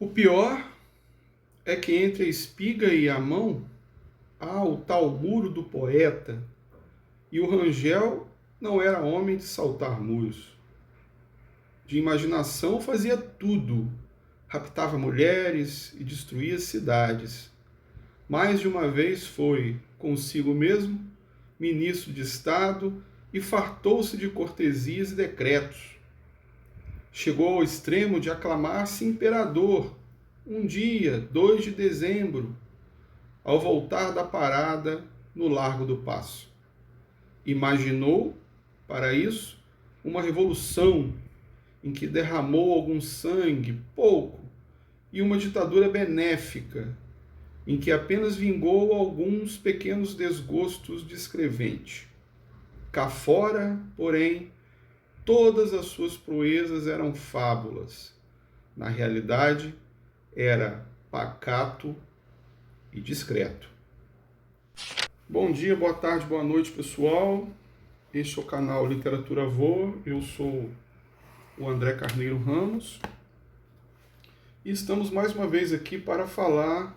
O pior é que entre a espiga e a mão há o tal muro do poeta, e o Rangel não era homem de saltar muros. De imaginação fazia tudo, raptava mulheres e destruía cidades. Mais de uma vez foi, consigo mesmo, ministro de Estado e fartou-se de cortesias e decretos. Chegou ao extremo de aclamar-se imperador, um dia, 2 de dezembro, ao voltar da parada no Largo do Paço. Imaginou, para isso, uma revolução em que derramou algum sangue, pouco, e uma ditadura benéfica, em que apenas vingou alguns pequenos desgostos de escrevente. Cá fora, porém, todas as suas proezas eram fábulas. Na realidade, era pacato e discreto. Bom dia, boa tarde, boa noite, pessoal. Este é o canal Literatura Voa. Eu sou o André Carneiro Ramos. E estamos mais uma vez aqui para falar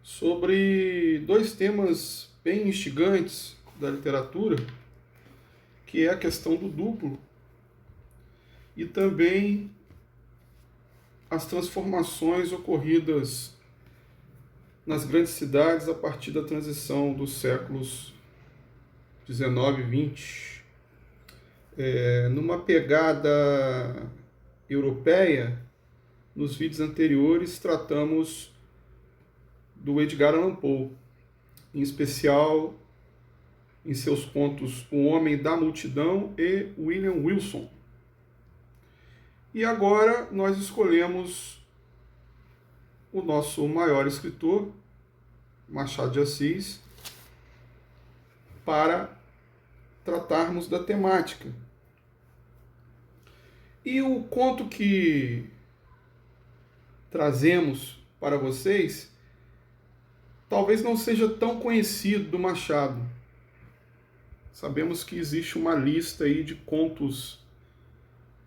sobre dois temas bem instigantes da literatura, que é a questão do duplo e também as transformações ocorridas nas grandes cidades a partir da transição dos séculos 19 e 20. Numa pegada europeia, nos vídeos anteriores tratamos do Edgar Allan Poe, em especial em seus contos O Homem da Multidão e William Wilson. E agora nós escolhemos o nosso maior escritor, Machado de Assis, para tratarmos da temática. E o conto que trazemos para vocês talvez não seja tão conhecido do Machado. Sabemos que existe uma lista aí de contos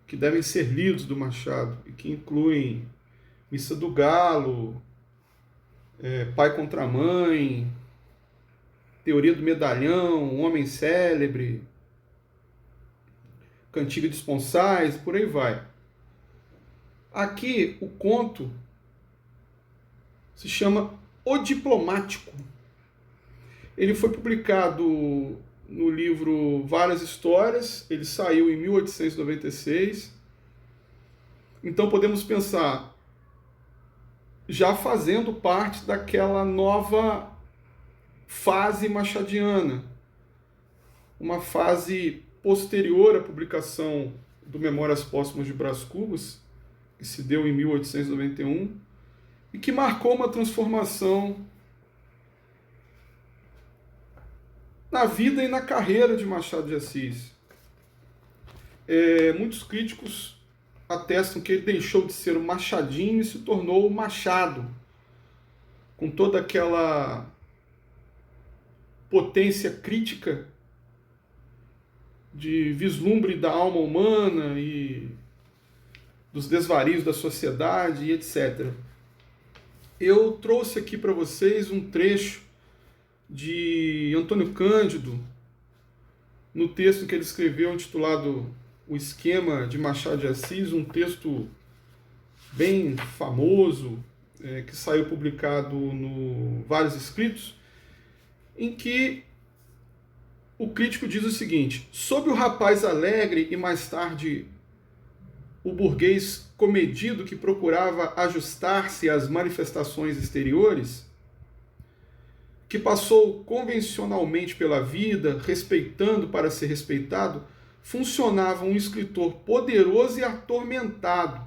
que devem ser lidos do Machado e que incluem Missa do Galo, Pai contra Mãe, Teoria do Medalhão, Homem Célebre, Cantiga de Esponsais, por aí vai. Aqui o conto se chama O Diplomático. Ele foi publicado no livro Várias Histórias, ele saiu em 1896. Então podemos pensar, já fazendo parte daquela nova fase machadiana, uma fase posterior à publicação do Memórias Póstumas de Brás Cubas, que se deu em 1891, e que marcou uma transformação na vida e na carreira de Machado de Assis. Muitos críticos atestam que ele deixou de ser o Machadinho e se tornou o Machado, com toda aquela potência crítica de vislumbre da alma humana e dos desvarios da sociedade e etc. Eu trouxe aqui para vocês um trecho de Antônio Cândido, no texto que ele escreveu intitulado O Esquema de Machado de Assis, um texto bem famoso, que saiu publicado no Vários Escritos, em que o crítico diz o seguinte: sob o rapaz alegre e mais tarde o burguês comedido que procurava ajustar-se às manifestações exteriores, que passou convencionalmente pela vida, respeitando para ser respeitado, funcionava um escritor poderoso e atormentado,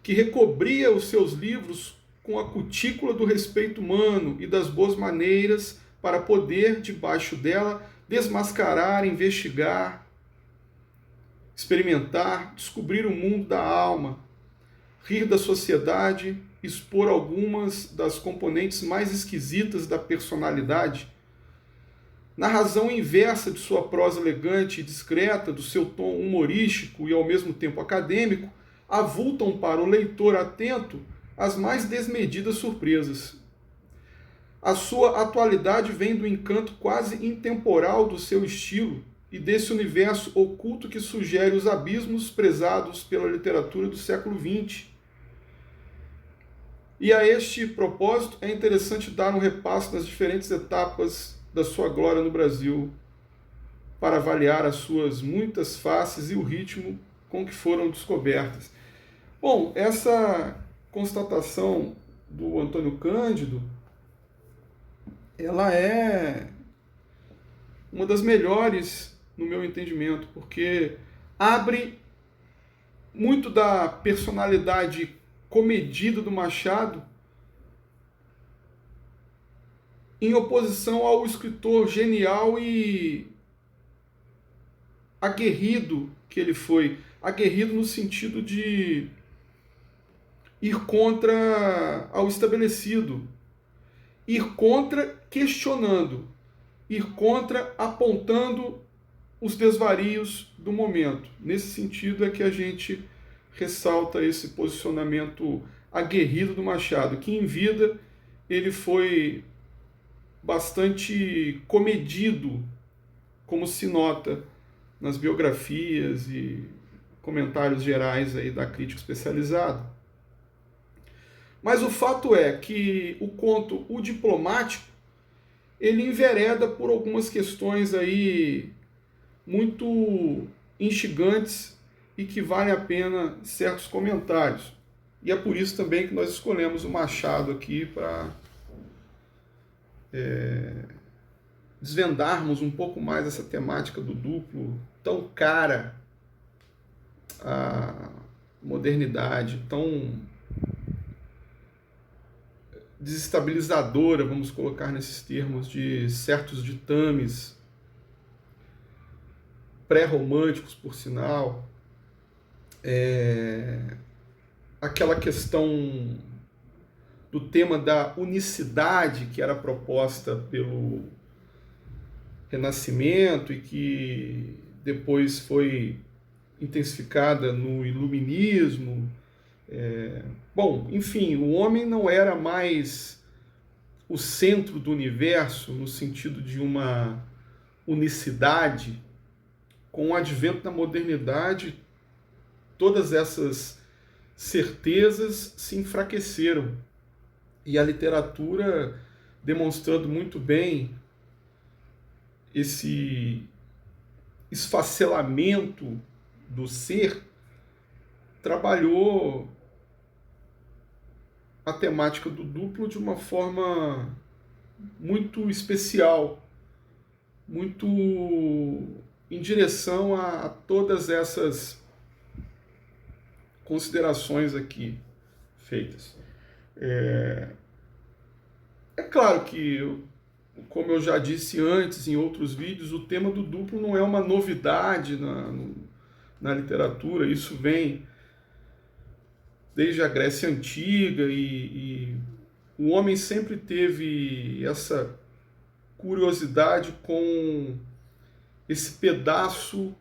que recobria os seus livros com a cutícula do respeito humano e das boas maneiras para poder, debaixo dela, desmascarar, investigar, experimentar, descobrir o mundo da alma, rir da sociedade, expor algumas das componentes mais esquisitas da personalidade, na razão inversa de sua prosa elegante e discreta, do seu tom humorístico e ao mesmo tempo acadêmico, avultam para o leitor atento as mais desmedidas surpresas. A sua atualidade vem do encanto quase intemporal do seu estilo e desse universo oculto que sugere os abismos prezados pela literatura do século XX. E a este propósito é interessante dar um repasso nas diferentes etapas da sua glória no Brasil, para avaliar as suas muitas faces e o ritmo com que foram descobertas. Bom, essa constatação do Antônio Cândido, ela é uma das melhores no meu entendimento, porque abre muito da personalidade comedida do Machado em oposição ao escritor genial e aguerrido que ele foi. Aguerrido no sentido de ir contra ao estabelecido, ir contra questionando, ir contra apontando os desvarios do momento. Nesse sentido é que a gente ressalta esse posicionamento aguerrido do Machado, que em vida ele foi bastante comedido, como se nota nas biografias e comentários gerais aí da crítica especializada. Mas o fato é que o conto O Diplomático, ele envereda por algumas questões aí muito instigantes e que valem a pena certos comentários. E é por isso também que nós escolhemos o Machado aqui para desvendarmos um pouco mais essa temática do duplo tão cara à modernidade, tão desestabilizadora, vamos colocar nesses termos, de certos ditames pré-românticos, por sinal. Aquela questão do tema da unicidade que era proposta pelo Renascimento e que depois foi intensificada no Iluminismo. Bom, enfim, o homem não era mais o centro do universo no sentido de uma unicidade. Com o advento da modernidade, todas essas certezas se enfraqueceram. E a literatura, demonstrando muito bem esse esfacelamento do ser, trabalhou a temática do duplo de uma forma muito especial, muito em direção a todas essas considerações aqui feitas. É claro que, como eu já disse antes em outros vídeos, o tema do duplo não é uma novidade na literatura. Isso vem desde a Grécia Antiga e o homem sempre teve essa curiosidade com esse pedaço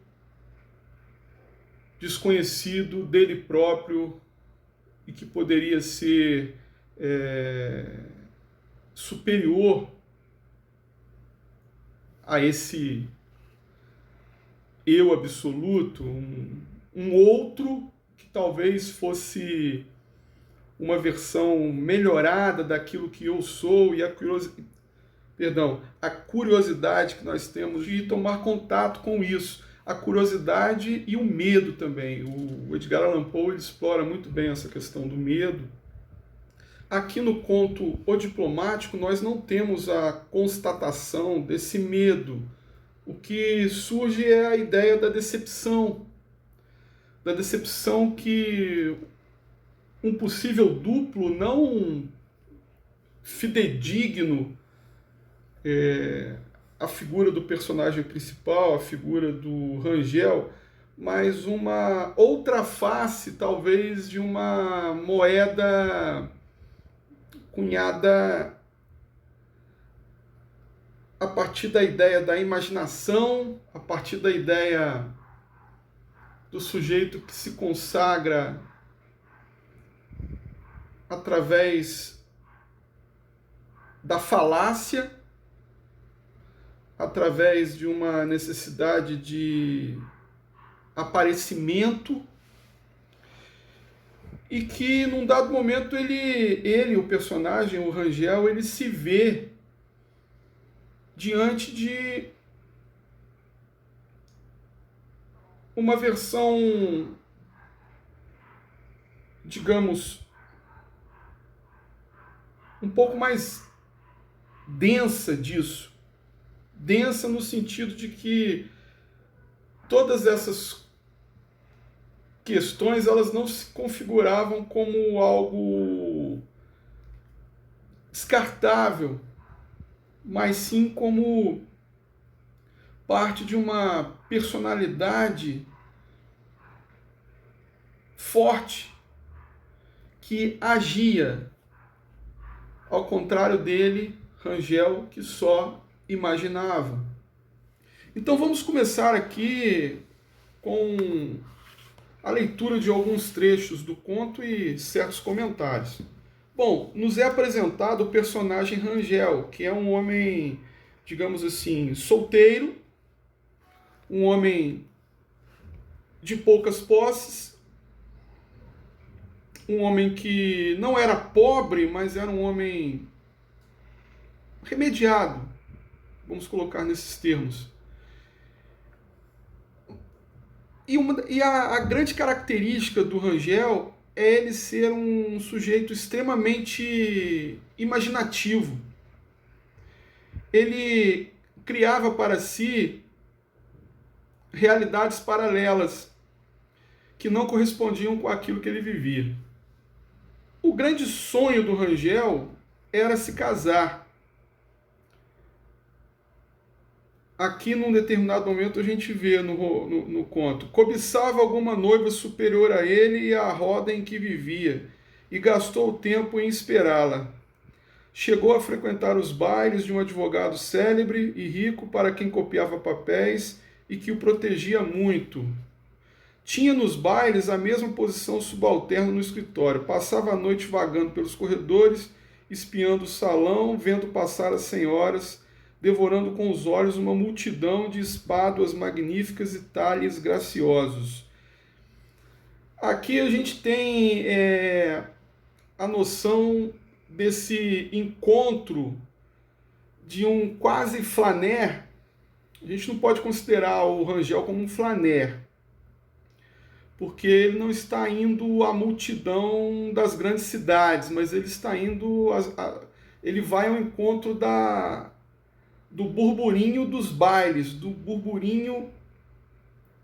desconhecido dele próprio e que poderia ser superior a esse eu absoluto, um outro que talvez fosse uma versão melhorada daquilo que eu sou, e a curiosidade que nós temos de tomar contato com isso, a curiosidade e o medo também. O Edgar Allan Poe ele explora muito bem essa questão do medo. Aqui no conto O Diplomático, nós não temos a constatação desse medo. O que surge é a ideia da decepção que um possível duplo não fidedigno, a figura do personagem principal, a figura do Rangel, mas uma outra face, talvez, de uma moeda cunhada a partir da ideia da imaginação, a partir da ideia do sujeito que se consagra através da falácia, através de uma necessidade de aparecimento, e que num dado momento o personagem, o Rangel, ele se vê diante de uma versão, digamos, um pouco mais densa disso. Densa no sentido de que todas essas questões, elas não se configuravam como algo descartável, mas sim como parte de uma personalidade forte que agia, ao contrário dele, Rangel, que só imaginava. Então vamos começar aqui com a leitura de alguns trechos do conto e certos comentários. Bom, nos é apresentado o personagem Rangel, que é um homem, digamos assim, solteiro, um homem de poucas posses, um homem que não era pobre, mas era um homem remediado, vamos colocar nesses termos. A grande característica do Rangel é ele ser um sujeito extremamente imaginativo. Ele criava para si realidades paralelas que não correspondiam com aquilo que ele vivia. O grande sonho do Rangel era se casar. Aqui, num determinado momento, a gente vê no conto: cobiçava alguma noiva superior a ele e à roda em que vivia, e gastou o tempo em esperá-la. Chegou a frequentar os bailes de um advogado célebre e rico para quem copiava papéis e que o protegia muito. Tinha nos bailes a mesma posição subalterna no escritório. Passava a noite vagando pelos corredores, espiando o salão, vendo passar as senhoras, devorando com os olhos uma multidão de espáduas magníficas e talhes graciosos. Aqui a gente tem a noção desse encontro de um quase flaner. A gente não pode considerar o Rangel como um flaner, porque ele não está indo à multidão das grandes cidades, mas ele está indo, ele vai ao encontro do burburinho dos bailes, do burburinho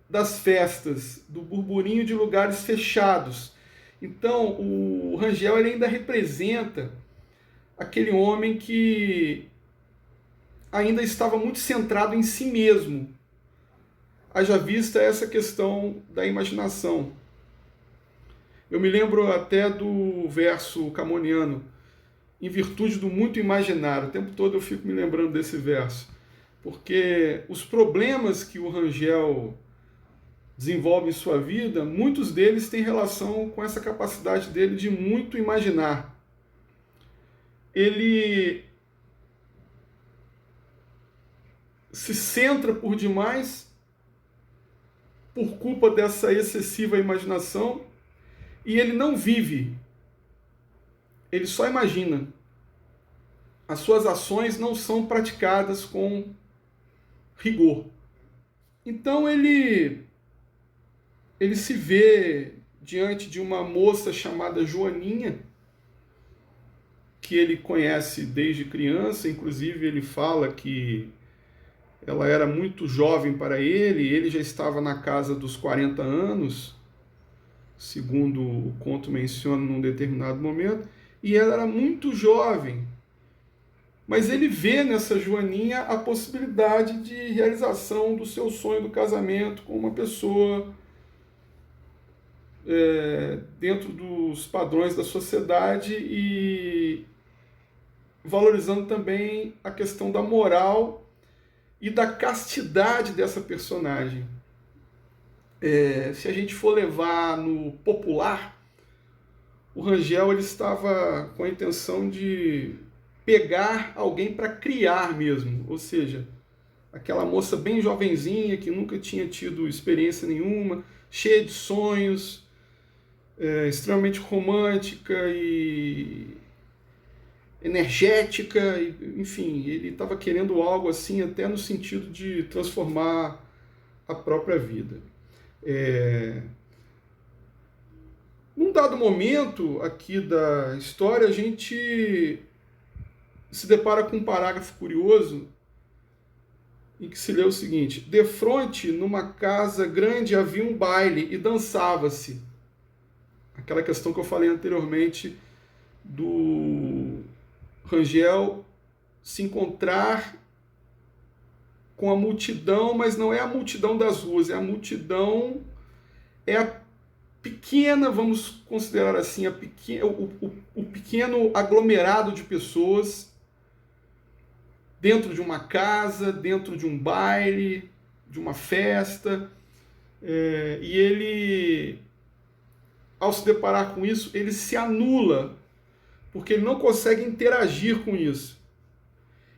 das festas, do burburinho de lugares fechados. Então, o Rangel ele ainda representa aquele homem que ainda estava muito centrado em si mesmo. Haja vista essa questão da imaginação. Eu me lembro até do verso camoniano: em virtude do muito imaginar. O tempo todo eu fico me lembrando desse verso, porque os problemas que o Rangel desenvolve em sua vida, muitos deles têm relação com essa capacidade dele de muito imaginar. Ele se centra por demais por culpa dessa excessiva imaginação e ele não vive. Ele só imagina. As suas ações não são praticadas com rigor. Então ele se vê diante de uma moça chamada Joaninha, que ele conhece desde criança. Inclusive ele fala que ela era muito jovem para ele já estava na casa dos 40 anos, segundo o conto menciona num determinado momento, e ela era muito jovem. Mas ele vê nessa Joaninha a possibilidade de realização do seu sonho do casamento com uma pessoa dentro dos padrões da sociedade e valorizando também a questão da moral e da castidade dessa personagem. Se a gente for levar no popular, o Rangel ele estava com a intenção de pegar alguém para criar mesmo, ou seja, aquela moça bem jovenzinha que nunca tinha tido experiência nenhuma, cheia de sonhos, extremamente romântica e energética, enfim, ele estava querendo algo assim até no sentido de transformar a própria vida. Num dado momento aqui da história, a gente se depara com um parágrafo curioso em que se lê o seguinte: defronte, numa casa grande, havia um baile e dançava-se. Aquela questão que eu falei anteriormente do Rangel se encontrar com a multidão, mas não é a multidão das ruas, é a multidão, é a pequena, vamos considerar assim, o pequeno aglomerado de pessoas dentro de uma casa, dentro de um baile, de uma festa, e ele, ao se deparar com isso, ele se anula, porque ele não consegue interagir com isso.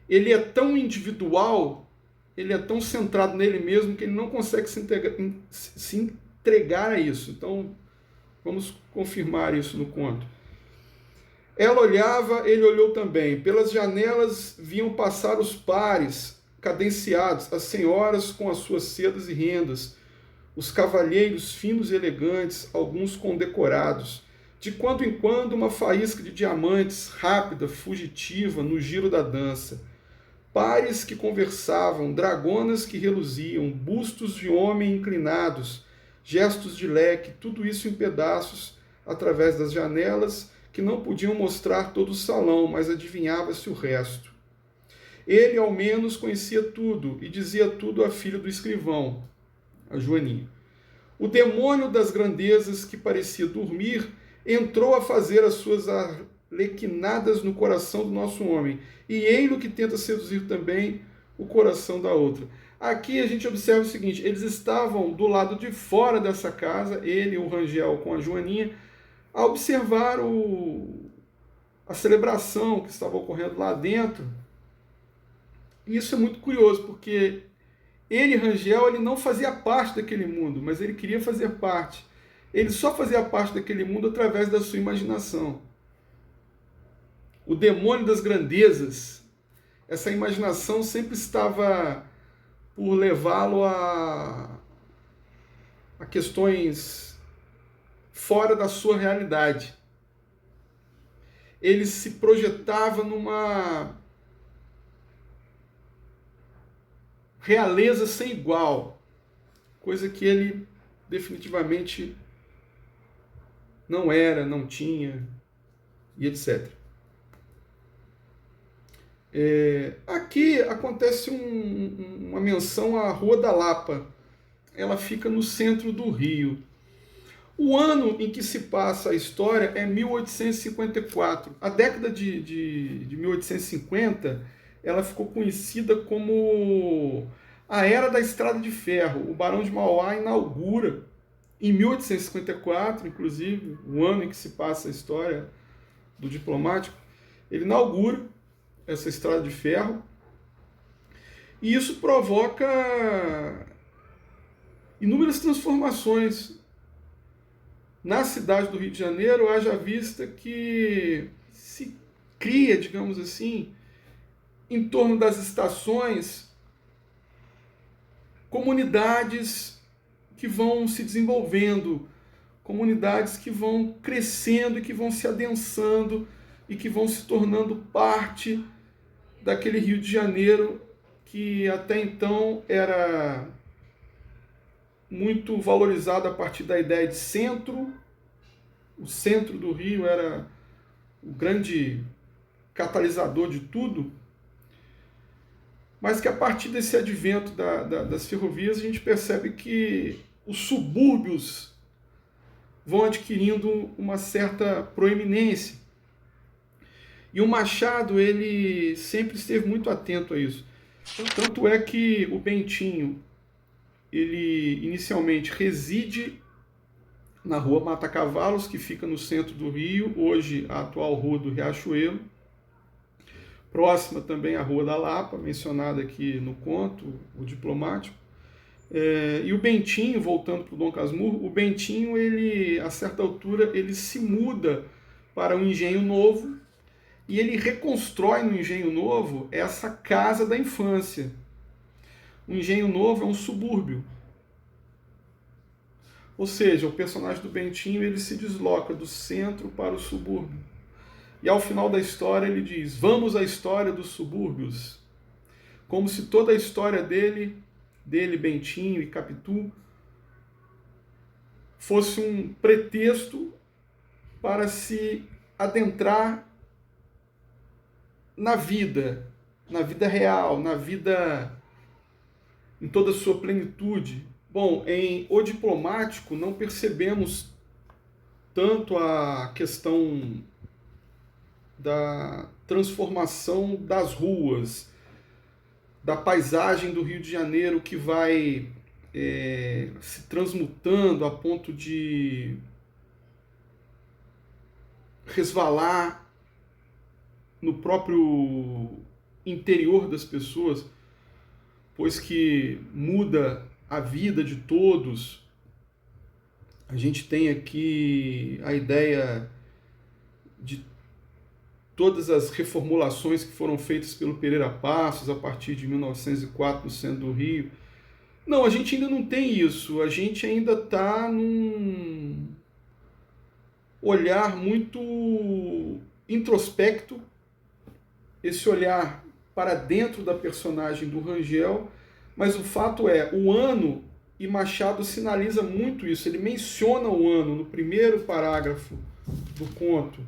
Ele é tão individual, ele é tão centrado nele mesmo, que ele não consegue se entregar a isso. Então, vamos confirmar isso no conto. Ela olhava, ele olhou também. Pelas janelas viam passar os pares cadenciados, as senhoras com as suas sedas e rendas, os cavalheiros finos e elegantes, alguns condecorados. De quando em quando, uma faísca de diamantes, rápida, fugitiva, no giro da dança. Pares que conversavam, dragonas que reluziam, bustos de homem inclinados, gestos de leque, tudo isso em pedaços, através das janelas, que não podiam mostrar todo o salão, mas adivinhava-se o resto. Ele, ao menos, conhecia tudo e dizia tudo à filha do escrivão, a Joaninha. O demônio das grandezas, que parecia dormir, entrou a fazer as suas arlequinadas no coração do nosso homem, e ei-lo que tenta seduzir também o coração da outra. Aqui a gente observa o seguinte: eles estavam do lado de fora dessa casa, ele, o Rangel, com a Joaninha, a observar a celebração que estava ocorrendo lá dentro. E isso é muito curioso, porque ele, Rangel, ele não fazia parte daquele mundo, mas ele queria fazer parte. Ele só fazia parte daquele mundo através da sua imaginação. O demônio das grandezas, essa imaginação sempre estava por levá-lo a questões fora da sua realidade. Ele se projetava numa realeza sem igual, coisa que ele definitivamente não era, não tinha, e etc. Aqui acontece uma menção à Rua da Lapa. Ela fica no centro do Rio. O ano em que se passa a história é 1854. A década de 1850, ela ficou conhecida como a Era da Estrada de Ferro. O Barão de Mauá inaugura, em 1854, inclusive, o ano em que se passa a história do diplomático, ele inaugura essa estrada de ferro, e isso provoca inúmeras transformações na cidade do Rio de Janeiro, haja vista que se cria, digamos assim, em torno das estações, comunidades que vão se desenvolvendo, comunidades que vão crescendo e que vão se adensando e que vão se tornando parte daquele Rio de Janeiro que até então era muito valorizado a partir da ideia de centro. O centro do Rio era o grande catalisador de tudo, mas que a partir desse advento das ferrovias a gente percebe que os subúrbios vão adquirindo uma certa proeminência. E o Machado, ele sempre esteve muito atento a isso. Tanto é que o Bentinho, ele inicialmente reside na rua Mata Cavalos, que fica no centro do Rio, hoje a atual Rua do Riachuelo. Próxima também a Rua da Lapa, mencionada aqui no conto, o Diplomático. E o Bentinho, voltando para o Dom Casmurro, o Bentinho, ele, a certa altura, ele se muda para um engenho novo e ele reconstrói no engenho novo essa casa da infância. O engenho novo é um subúrbio. Ou seja, o personagem do Bentinho, ele se desloca do centro para o subúrbio. E ao final da história ele diz: vamos à história dos subúrbios. Como se toda a história dele, Bentinho e Capitu, fosse um pretexto para se adentrar na vida real, na vida em toda a sua plenitude. Bom, em O Diplomático não percebemos tanto a questão da transformação das ruas, da paisagem do Rio de Janeiro que vai se transmutando a ponto de resvalar no próprio interior das pessoas, pois que muda a vida de todos. A gente tem aqui a ideia de todas as reformulações que foram feitas pelo Pereira Passos a partir de 1904 no centro do Rio. Não, a gente ainda não tem isso. A gente ainda está num olhar muito introspecto, esse olhar para dentro da personagem do Rangel, mas o fato é, o ano, e Machado sinaliza muito isso, ele menciona o ano no primeiro parágrafo do conto.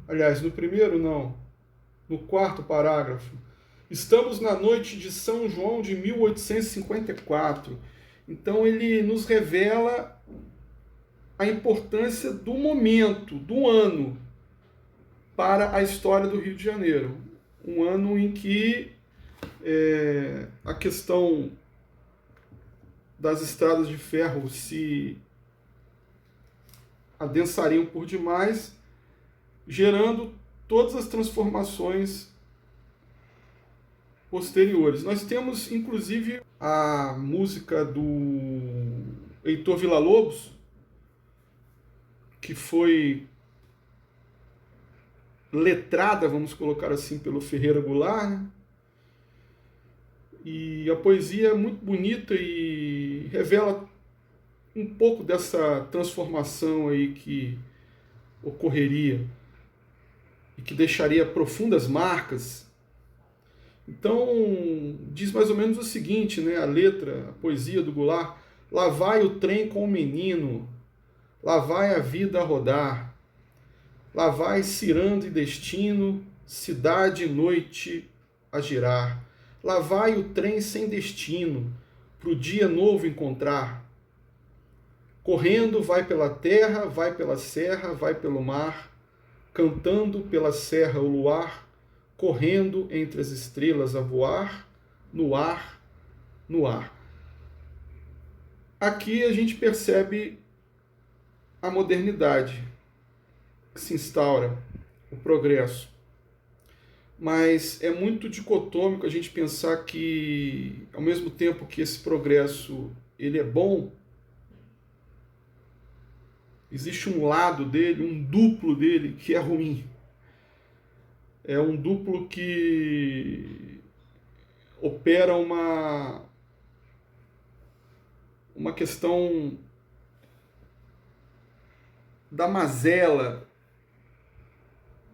Aliás, no primeiro não, no quarto parágrafo. Estamos na noite de São João de 1854. Então ele nos revela a importância do momento, do ano, para a história do Rio de Janeiro. Um ano em que a questão das estradas de ferro se adensariam por demais, gerando todas as transformações posteriores. Nós temos, inclusive, a música do Heitor Villa-Lobos, que foi letrada, vamos colocar assim, pelo Ferreira Goulart, né? E a poesia é muito bonita e revela um pouco dessa transformação aí que ocorreria e que deixaria profundas marcas. Então, diz mais ou menos o seguinte, né, a letra, a poesia do Goulart: lá vai o trem com o menino, lá vai a vida a rodar, lá vai cirando e destino, cidade e noite a girar. Lá vai o trem sem destino, pro dia novo encontrar. Correndo vai pela terra, vai pela serra, vai pelo mar, cantando pela serra o luar, correndo entre as estrelas a voar, no ar, no ar. Aqui a gente percebe a modernidade que se instaura, o progresso. Mas é muito dicotômico a gente pensar que, ao mesmo tempo que esse progresso ele é bom, existe um lado dele, um duplo dele, que é ruim. É um duplo que opera uma questão da mazela,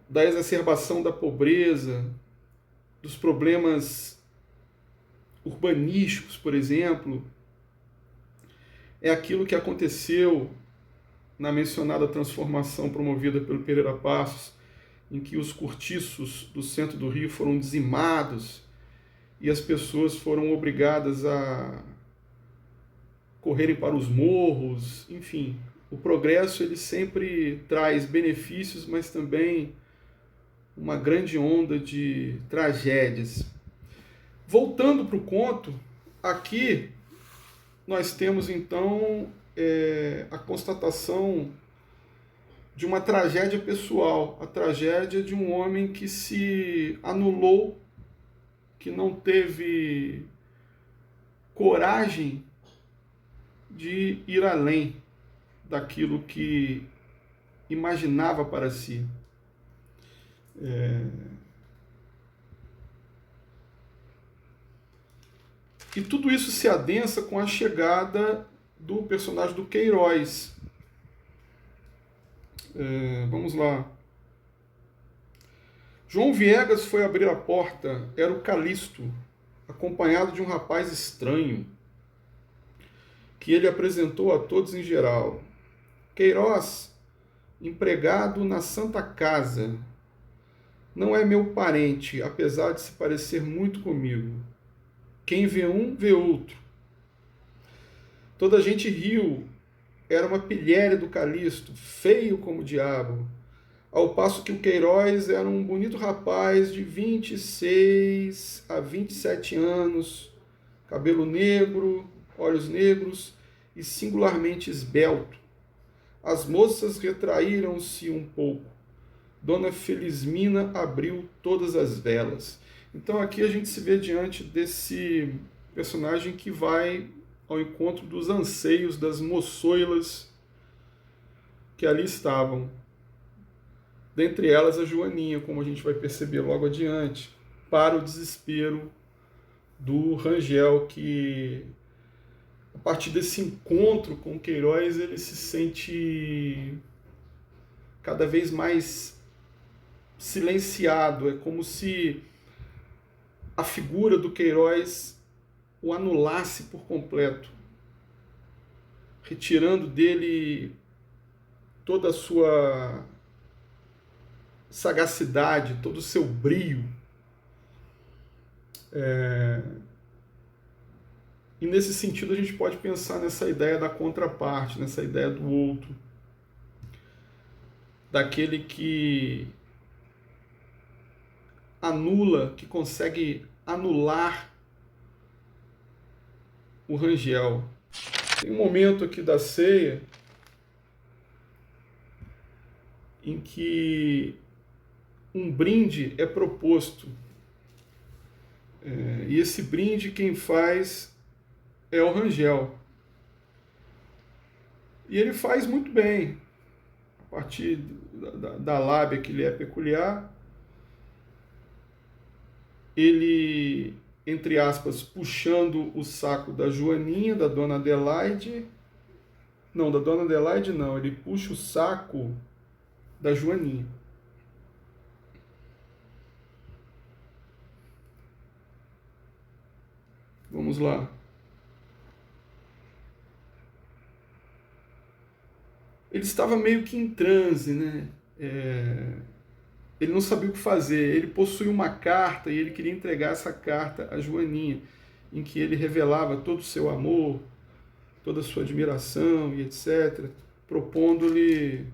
da exacerbação da pobreza, dos problemas urbanísticos, por exemplo. É aquilo que aconteceu na mencionada transformação promovida pelo Pereira Passos, em que os cortiços do centro do Rio foram dizimados e as pessoas foram obrigadas a correrem para os morros. Enfim, o progresso ele sempre traz benefícios, mas também uma grande onda de tragédias. Voltando para o conto, aqui nós temos então a constatação de uma tragédia pessoal, a tragédia de um homem que se anulou, que não teve coragem de ir além daquilo que imaginava para si. E tudo isso se adensa com a chegada do personagem do Queiroz. Vamos lá. João Viegas foi abrir a porta, era o Calixto, acompanhado de um rapaz estranho, que ele apresentou a todos em geral. Queiroz, empregado na Santa Casa, não é meu parente, apesar de se parecer muito comigo. Quem vê um, vê outro. Toda a gente riu, era uma pilhéria do Calixto, feio como o diabo, ao passo que o Queiroz era um bonito rapaz de 26 a 27 anos, cabelo negro, olhos negros e singularmente esbelto. As moças retraíram-se um pouco. Dona Felizmina abriu todas as velas. Então aqui a gente se vê diante desse personagem que vai ao encontro dos anseios das moçoilas que ali estavam. Dentre elas a Joaninha, como a gente vai perceber logo adiante, para o desespero do Rangel, que a partir desse encontro com Queiroz ele se sente cada vez mais silenciado. É como se a figura do Queiroz o anulasse por completo, retirando dele toda a sua sagacidade, todo o seu brio. E nesse sentido a gente pode pensar nessa ideia da contraparte, nessa ideia do outro, daquele que anula, que consegue anular o Rangel. Tem um momento aqui da ceia em que um brinde é proposto. E esse brinde quem faz é o Rangel. E ele faz muito bem, a partir da lábia que lhe é peculiar. Ele, entre aspas, puxando o saco da Joaninha, da Dona Adelaide. Não, da Dona Adelaide não, ele puxa o saco da Joaninha. Vamos lá. Ele estava meio que em transe, né? Ele não sabia o que fazer. Ele possuía uma carta e ele queria entregar essa carta a Joaninha, em que ele revelava todo o seu amor, toda a sua admiração e etc., propondo-lhe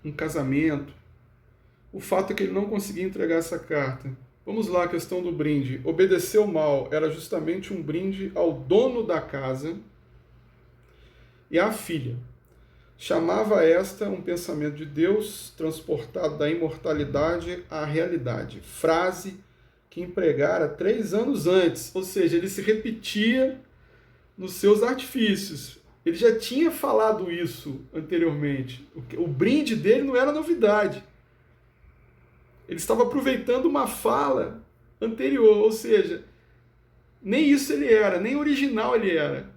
um casamento. O fato é que ele não conseguia entregar essa carta. Vamos lá, a questão do brinde. Obedeceu mal era justamente um brinde ao dono da casa e à filha. Chamava esta um pensamento de Deus transportado da imortalidade à realidade. Frase que empregara 3 anos antes, ou seja, ele se repetia nos seus artifícios. Ele já tinha falado isso anteriormente. O brinde dele não era novidade. Ele estava aproveitando uma fala anterior, ou seja, nem isso ele era, nem original ele era.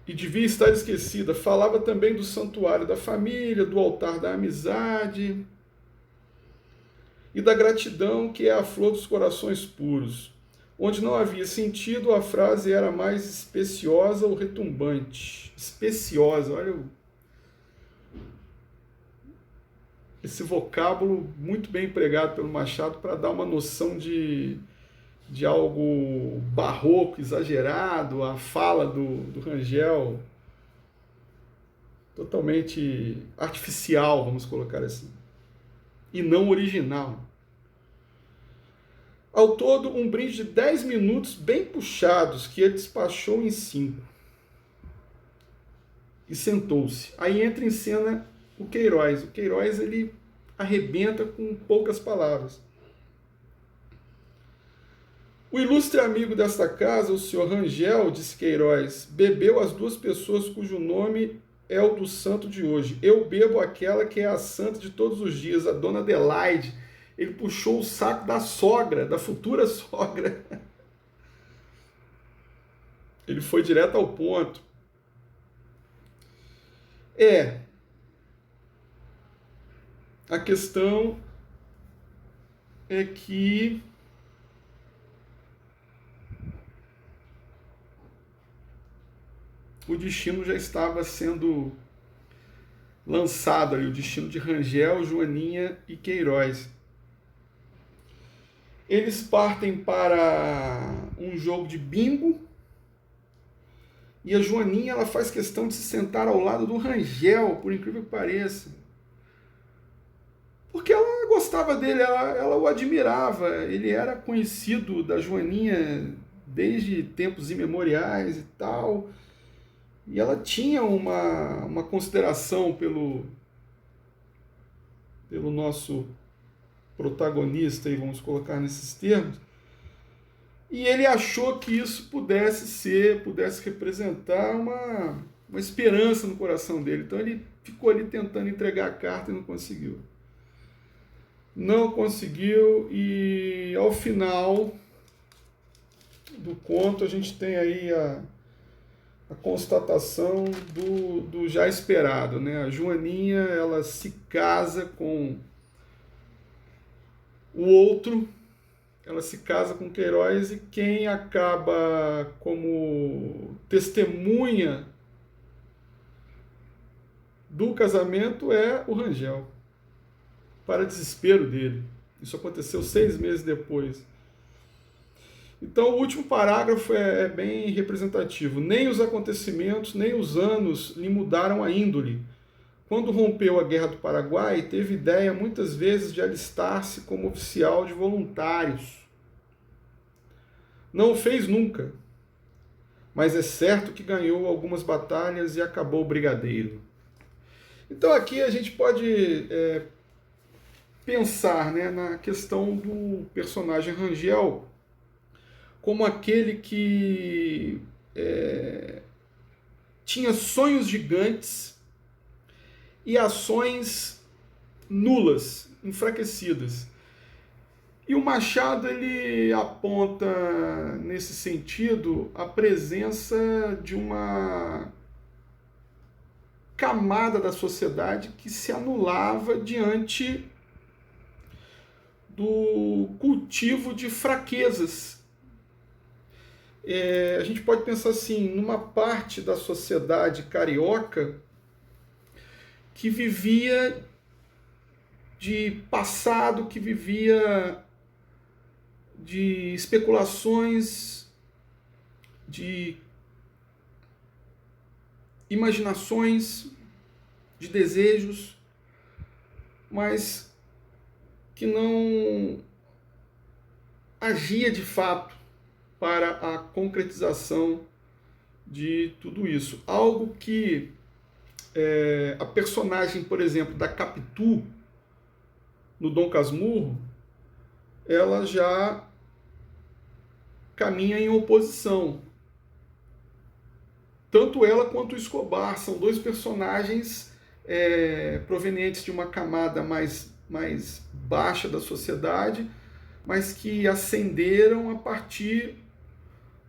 E devia estar esquecida. Falava também do santuário da família, do altar da amizade e da gratidão, que é a flor dos corações puros. Onde não havia sentido, a frase era mais especiosa ou retumbante. Especiosa, olha esse vocábulo muito bem empregado pelo Machado para dar uma noção de algo barroco, exagerado, a fala do Rangel totalmente artificial, vamos colocar assim, e não original. Ao todo, um brinde de 10 minutos bem puxados, que ele despachou em 5. E sentou-se. Aí entra em cena o Queiroz. O Queiroz, ele arrebenta com poucas palavras. O ilustre amigo desta casa, o senhor Rangel, disse Queiroz, bebeu as 2 pessoas cujo nome é o do santo de hoje. Eu bebo aquela que é a santa de todos os dias, a dona Adelaide. Ele puxou o saco da sogra, da futura sogra. Ele foi direto ao ponto. A questão é que o destino já estava sendo lançado ali, o destino de Rangel, Joaninha e Queiroz. Eles partem para um jogo de bingo e a Joaninha ela faz questão de se sentar ao lado do Rangel, por incrível que pareça. Porque ela gostava dele, ela o admirava. Ele era conhecido da Joaninha desde tempos imemoriais e tal. E ela tinha uma consideração pelo nosso protagonista, e vamos colocar nesses termos. E ele achou que isso pudesse representar uma esperança no coração dele. Então ele ficou ali tentando entregar a carta e não conseguiu. Não conseguiu, e ao final do conto a gente tem aí a constatação do já esperado, né? A Joaninha, ela se casa com o outro, ela se casa com Queiroz, e quem acaba como testemunha do casamento é o Rangel, para desespero dele. Isso aconteceu 6 meses depois. Então, o último parágrafo é bem representativo. Nem os acontecimentos, nem os anos lhe mudaram a índole. Quando rompeu a Guerra do Paraguai, teve ideia muitas vezes de alistar-se como oficial de voluntários. Não o fez nunca, mas é certo que ganhou algumas batalhas e acabou brigadeiro. Então aqui a gente pode pensar, né, na questão do personagem Rangel como aquele que tinha sonhos gigantes e ações nulas, enfraquecidas. E o Machado ele aponta nesse sentido a presença de uma camada da sociedade que se anulava diante do cultivo de fraquezas. A gente pode pensar assim, numa parte da sociedade carioca que vivia de passado, que vivia de especulações, de imaginações, de desejos, mas que não agia de fato para a concretização de tudo isso. Algo que a personagem, por exemplo, da Capitu, no Dom Casmurro, ela já caminha em oposição. Tanto ela quanto o Escobar são 2 personagens provenientes de uma camada mais baixa da sociedade, mas que ascenderam a partir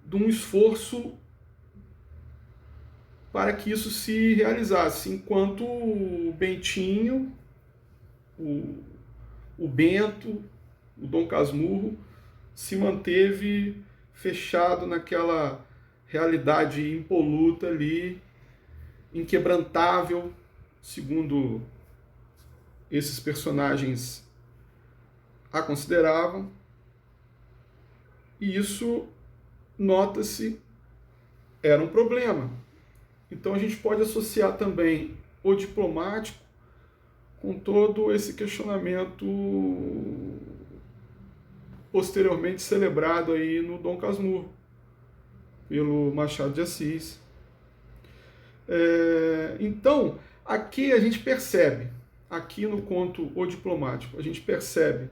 de um esforço para que isso se realizasse, enquanto o Bentinho, o Bento, o Dom Casmurro, se manteve fechado naquela realidade impoluta ali, inquebrantável, segundo esses personagens a consideravam, e isso, nota-se, era um problema. Então a gente pode associar também o diplomático com todo esse questionamento posteriormente celebrado aí no Dom Casmurro, pelo Machado de Assis. Então, aqui a gente percebe, aqui no conto O Diplomático, a gente percebe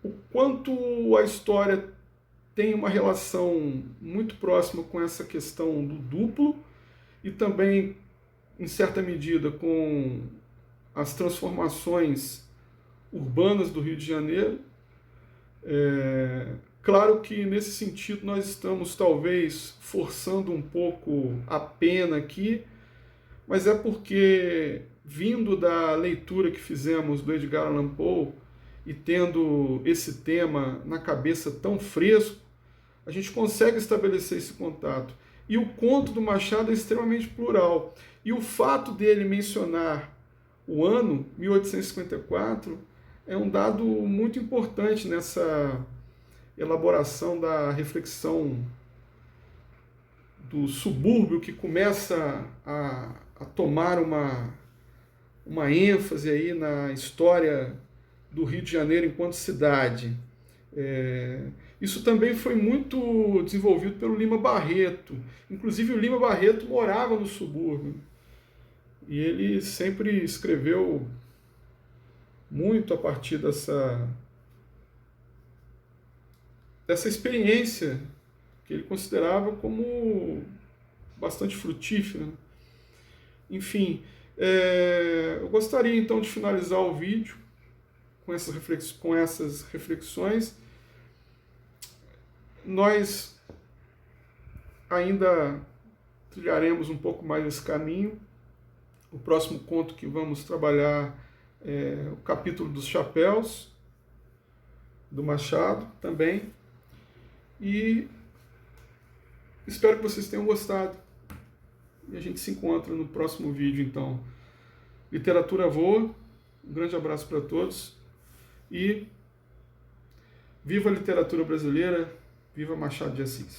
o quanto a história tem uma relação muito próxima com essa questão do duplo e também, em certa medida, com as transformações urbanas do Rio de Janeiro. Claro que, nesse sentido, nós estamos, talvez, forçando um pouco a pena aqui, mas é porque, vindo da leitura que fizemos do Edgar Allan Poe e tendo esse tema na cabeça tão fresco, a gente consegue estabelecer esse contato. E o conto do Machado é extremamente plural. E o fato dele mencionar o ano 1854 é um dado muito importante nessa elaboração da reflexão do subúrbio, que começa a tomar uma ênfase aí na história do Rio de Janeiro enquanto cidade. Isso também foi muito desenvolvido pelo Lima Barreto. Inclusive, o Lima Barreto morava no subúrbio. E ele sempre escreveu muito a partir dessa experiência que ele considerava como bastante frutífera. Enfim, eu gostaria então de finalizar o vídeo com essas reflexões. Nós ainda trilharemos um pouco mais esse caminho. O próximo conto que vamos trabalhar é o capítulo dos chapéus, do Machado também. E espero que vocês tenham gostado. E a gente se encontra no próximo vídeo, então. Literatura voa. Um grande abraço para todos. E viva a literatura brasileira, viva Machado de Assis.